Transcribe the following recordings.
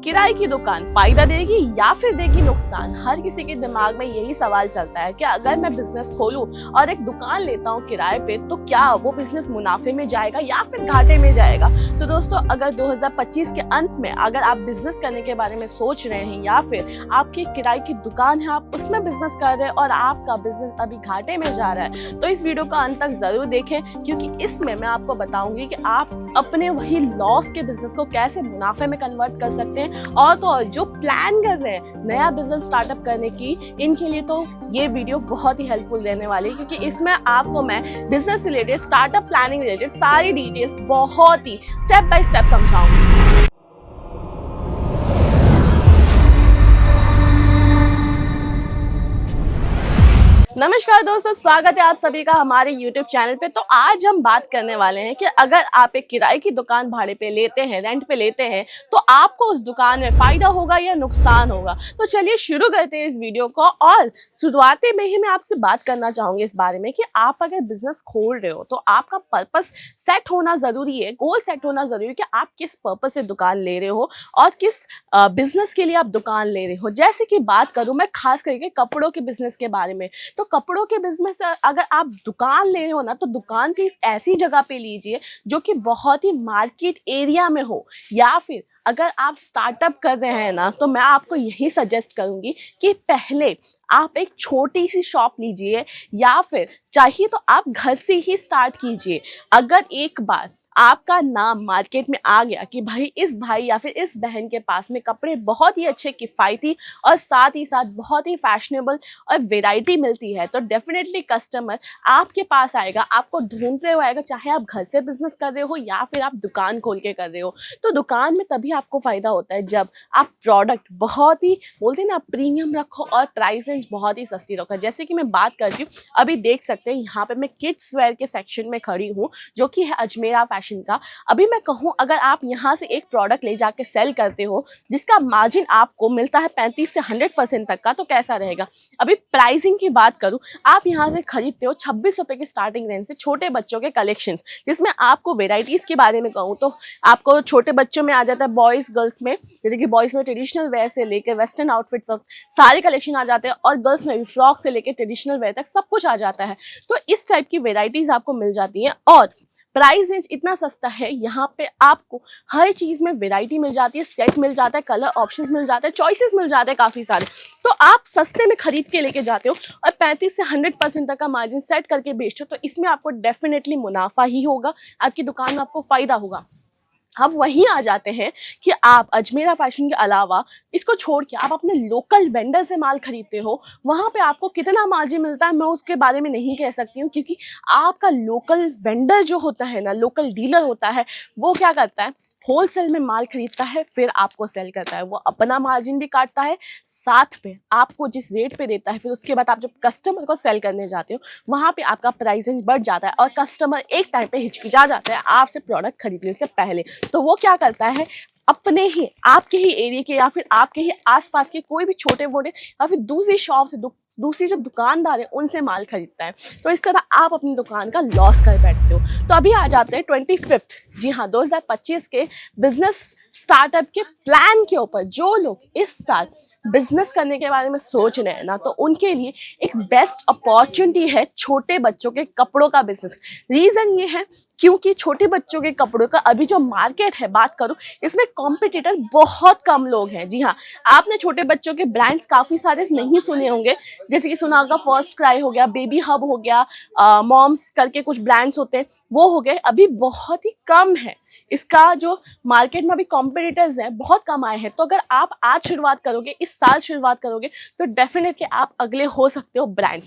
किराए की दुकान फायदा देगी या फिर देगी नुकसान? हर किसी के दिमाग में यही सवाल चलता है कि अगर मैं बिजनेस खोलूं और एक दुकान लेता हूं किराए पे तो क्या वो बिजनेस मुनाफे में जाएगा या फिर घाटे में जाएगा? तो दोस्तों, अगर 2025 के अंत में अगर आप बिजनेस करने के बारे में सोच रहे हैं या फिर आपकी किराए की दुकान है, आप उसमें बिजनेस कर रहे हैं और आपका बिजनेस अभी घाटे में जा रहा है, तो इस वीडियो का अंत तक जरूर देखें, क्योंकि इसमें मैं आपको बताऊंगी कि आप अपने वही लॉस के बिजनेस को कैसे मुनाफे में कन्वर्ट कर सकते हैं। और तो और जो प्लान कर रहे हैं नया बिजनेस स्टार्टअप करने की, इनके लिए तो ये वीडियो बहुत ही हेल्पफुल रहने वाली है, क्योंकि इसमें आपको मैं business related, startup planning related सारी डिटेल्स बहुत ही स्टेप बाय स्टेप समझाऊंगी। नमस्कार दोस्तों, स्वागत है आप सभी का हमारे YouTube चैनल पे। तो आज हम बात करने वाले हैं कि अगर आप एक किराए की दुकान भाड़े पे लेते हैं, रेंट पे लेते हैं, तो आपको उस दुकान में फायदा होगा या नुकसान होगा। तो चलिए शुरू करते हैं इस वीडियो को। और शुरुआती में ही मैं आपसे बात करना चाहूंगी इस बारे में कि आप अगर बिजनेस खोल रहे हो तो आपका पर्पस सेट होना जरूरी है, गोल सेट होना जरूरी है कि आप किस पर्पस से दुकान ले रहे हो और किस बिजनेस के लिए आप दुकान ले रहे हो। जैसे कि बात करूं मैं खास करके कपड़ों के बिजनेस के बारे में, तो कपड़ों के बिजनेस अगर आप दुकान ले रहे हो ना, तो दुकान की ऐसी जगह पे लीजिए जो कि बहुत ही मार्केट एरिया में हो। या फिर अगर आप स्टार्टअप कर रहे हैं ना, तो मैं आपको यही सजेस्ट करूंगी कि पहले आप एक छोटी सी शॉप लीजिए या फिर चाहिए तो आप घर से ही स्टार्ट कीजिए। अगर एक बार आपका नाम मार्केट में आ गया कि भाई इस भाई या फिर इस बहन के पास में कपड़े बहुत ही अच्छे, किफ़ायती और साथ ही साथ बहुत ही फैशनेबल और वैरायटी मिलती है, तो डेफिनेटली कस्टमर आपके पास आएगा, आपको ढूंढते हुए आएगा, चाहे आप घर से बिजनेस कर रहे हो या फिर आप दुकान खोल के कर रहे हो। तो दुकान में तभी आपको फ़ायदा होता है जब आप प्रोडक्ट बहुत ही, बोलते हैं ना, प्रीमियम रखो और प्राइस रेंज बहुत ही सस्ती रखो। जैसे कि मैं बात करती हूँ, अभी देख सकते हैं यहाँ पे मैं किड्स वेयर के सेक्शन में खड़ी हूँ, जो कि है अजमेरा फैशन का। अभी मैं कहूँ, अगर आप यहाँ से एक प्रोडक्ट ले जाके सेल करते हो जिसका मार्जिन आपको मिलता है 35 से 100% तक का, तो कैसा रहेगा। अभी प्राइसिंग की बात करूँ, आप यहाँ से खरीदते हो 26 रुपए की स्टार्टिंग रेंज से छोटे बच्चों के कलेक्शंस, जिसमें आपको वेराइटीज के बारे में कहूँ तो आपको छोटे बच्चों में आ जाता है, बॉयज गर्ल्स में, जैसे कि बॉयज में ट्रेडिशनल वेयर से लेकर वेस्टर्न आउटफिट्स तक सारे कलेक्शन आ जाते हैं, और गर्ल्स में भी फ्रॉक से लेकर ट्रेडिशनल वेयर तक सब कुछ आ जाता है। तो इस टाइप की वेराइटीज आपको मिल जाती है और प्राइस रेंज इतना सस्ता है, यहाँ पे आपको हर चीज में वैरायटी मिल जाती है, सेट मिल जाता है, कलर ऑप्शंस मिल जाते हैं, चॉइसेस मिल जाते हैं काफी सारे। तो आप सस्ते में खरीद के लेके जाते हो और 35 से 100% तक का मार्जिन सेट करके बेचते हो, तो इसमें आपको डेफिनेटली मुनाफा ही होगा, आपकी दुकान में आपको फायदा होगा। अब वहीं आ जाते हैं कि आप अजमेरा फैशन के अलावा इसको छोड़ के आप अपने लोकल वेंडर से माल खरीदते हो, वहाँ पे आपको कितना मार्जिन मिलता है मैं उसके बारे में नहीं कह सकती हूँ, क्योंकि आपका लोकल वेंडर जो होता है ना, लोकल डीलर होता है, वो क्या करता है, होलसेल में माल खरीदता है, फिर आपको सेल करता है, वो अपना मार्जिन भी काटता है, साथ में आपको जिस रेट पे देता है, फिर उसके बाद आप जब कस्टमर को सेल करने जाते हो वहाँ पे आपका प्राइस रेंज बढ़ जाता है और कस्टमर एक टाइम पे हिचकिचा जाता है आपसे प्रोडक्ट खरीदने से पहले। तो वो क्या करता है, अपने ही आपके ही एरिया के या फिर आपके ही आसपास के कोई भी छोटे मोटे या फिर दूसरी शॉप से दूसरी जो दुकानदार है उनसे माल खरीदता है। तो इस तरह आप अपनी दुकान का लॉस कर बैठते हो। तो अभी आ जाते हैं 25, जी हाँ, 2025 के बिजनेस स्टार्टअप के प्लान के ऊपर। जो लोग इस साल बिजनेस करने के बारे में सोच रहे हैं ना, तो उनके लिए एक बेस्ट अपॉर्चुनिटी है छोटे बच्चों के कपड़ों का बिजनेस। रीजन ये है क्योंकि छोटे बच्चों के कपड़ों का अभी जो मार्केट है, बात करूं, इसमें कॉम्पिटिटर बहुत कम लोग हैं। जी हाँ, आपने छोटे बच्चों के ब्रांड्स काफी सारे नहीं सुने होंगे, जैसे कि सुना होगा फर्स्ट क्राई हो गया, बेबी हब हो गया, मॉम्स करके कुछ ब्रांड्स होते हैं, वो हो गए, अभी बहुत ही कम है। इसका जो मार्केट में अभी कॉम्पिटिटर्स हैं बहुत कम आए हैं। तो अगर आप आज शुरुआत करोगे, इस साल शुरुआत करोगे, तो डेफिनेटली आप अगले हो सकते हो ब्रांड।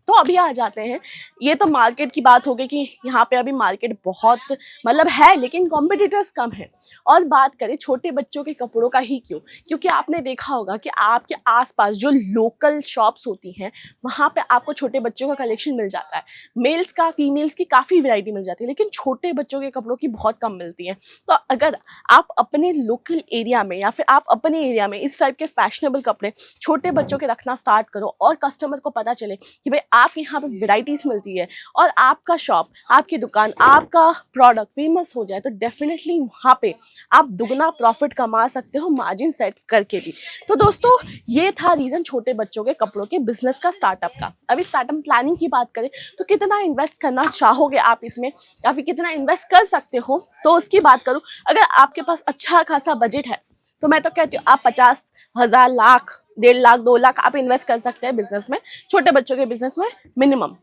तो अभी आ जाते हैं, ये तो मार्केट की बात हो गई कि यहाँ पे अभी मार्केट बहुत मतलब है, लेकिन कॉम्पिटिटर्स कम है। और बात करें छोटे बच्चों के कपड़ों का ही क्यों, क्योंकि आपने देखा होगा कि आपके आसपास जो लोकल शॉप्स होती हैं वहाँ पे आपको छोटे बच्चों का कलेक्शन मिल जाता है, मेल्स का, फीमेल्स की काफ़ी वैरायटी मिल जाती है, लेकिन छोटे बच्चों के कपड़ों की बहुत कम मिलती है। तो अगर आप अपने लोकल एरिया में या फिर आप अपने एरिया में इस टाइप के फैशनेबल कपड़े छोटे बच्चों के रखना स्टार्ट करो और कस्टमर को पता चले कि भाई आपके यहाँ पे वेराइटीज़ मिलती है और आपका शॉप, आपकी दुकान, आपका प्रोडक्ट फेमस हो जाए तो डेफिनेटली वहाँ पे आप दुगना प्रॉफिट कमा सकते हो मार्जिन सेट करके भी। तो दोस्तों ये था रीज़न छोटे बच्चों के कपड़ों के बिजनेस का स्टार्टअप का। अभी स्टार्टअप प्लानिंग की बात करें तो कितना इन्वेस्ट करना चाहोगे आप इसमें या फिर कितना इन्वेस्ट कर सकते हो, तो उसकी बात करूँ, अगर आपके पास अच्छा खासा बजट है तो मैं तो कहती हूँ आप 50,000, लाख, 1.5 लाख, 2 लाख आप इन्वेस्ट कर सकते हैं बिजनेस में, छोटे बच्चों के बिजनेस में मिनिमम।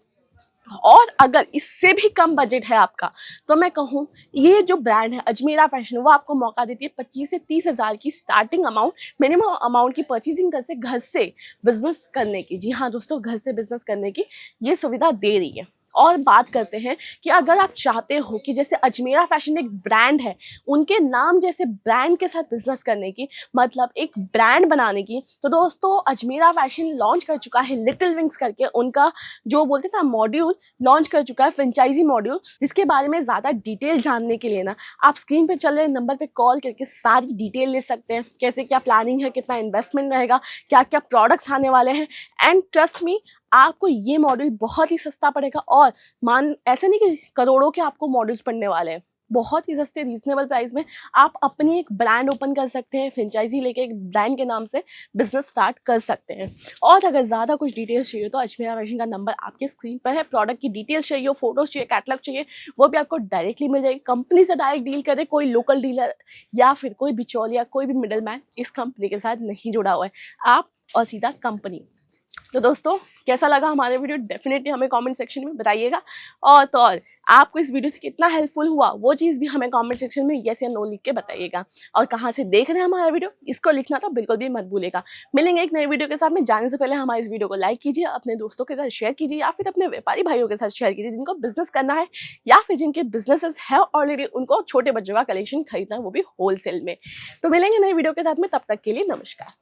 और अगर इससे भी कम बजट है आपका तो मैं कहूँ ये जो ब्रांड है अजमेरा फैशन, वो आपको मौका देती है 25 से 30,000 की स्टार्टिंग अमाउंट, मिनिमम अमाउंट की परचेजिंग कर से घर से बिजनेस करने की। जी हाँ दोस्तों, घर से बिजनेस करने की ये सुविधा दे रही है। और बात करते हैं कि अगर आप चाहते हो कि जैसे अजमेरा फैशन एक ब्रांड है, उनके नाम जैसे ब्रांड के साथ बिजनेस करने की, मतलब एक ब्रांड बनाने की, तो दोस्तों अजमेरा फैशन लॉन्च कर चुका है लिटिल विंग्स करके, उनका जो बोलते हैं ना मॉड्यूल लॉन्च कर चुका है, फ्रेंचाइजी मॉड्यूल, जिसके बारे में ज़्यादा डिटेल जानने के लिए ना आप स्क्रीन पे चल रहे नंबर पे कॉल करके सारी डिटेल ले सकते हैं, कैसे क्या प्लानिंग है, कितना इन्वेस्टमेंट रहेगा, क्या क्या प्रोडक्ट्स आने वाले हैं। एंड ट्रस्ट मी, आपको ये मॉडल बहुत ही सस्ता पड़ेगा और ऐसे नहीं कि करोड़ों के आपको मॉडल्स पड़ने वाले हैं, बहुत ही सस्ते रीजनेबल प्राइस में आप अपनी एक ब्रांड ओपन कर सकते हैं, फ्रेंचाइजी लेके एक ब्रांड के नाम से बिजनेस स्टार्ट कर सकते हैं। और अगर ज़्यादा कुछ डिटेल्स चाहिए तो अजमेरा फैशन का नंबर आपके स्क्रीन पर है। प्रोडक्ट की डिटेल्स चाहिए, फोटोज चाहिए, कैटलॉग चाहिए, वो भी आपको डायरेक्टली मिल जाएगी। कंपनी से डायरेक्ट डील करें, कोई लोकल डीलर या फिर कोई बिचौलिया, कोई भी मिडल मैन इस कंपनी के साथ नहीं जुड़ा हुआ है, आप और सीधा कंपनी। तो दोस्तों कैसा लगा हमारे वीडियो डेफिनेटली हमें कमेंट सेक्शन में बताइएगा। और आपको इस वीडियो से कितना हेल्पफुल हुआ वो चीज़ भी हमें कमेंट सेक्शन में येस या नो लिख के बताइएगा। और कहाँ से देख रहे हैं हमारा वीडियो, इसको लिखना तो बिल्कुल भी मत भूलिएगा। मिलेंगे एक नए वीडियो के साथ में। जाने से पहले हमारे इस वीडियो को लाइक कीजिए, अपने दोस्तों के साथ शेयर कीजिए या फिर अपने व्यापारी भाइयों के साथ शेयर कीजिए जिनको बिजनेस करना है या फिर जिनके बिजनेसेस है ऑलरेडी, उनको छोटे बच्चों का कलेक्शन खरीदना है, वो भी होलसेल में। तो मिलेंगे नए वीडियो के साथ में, तब तक के लिए नमस्कार।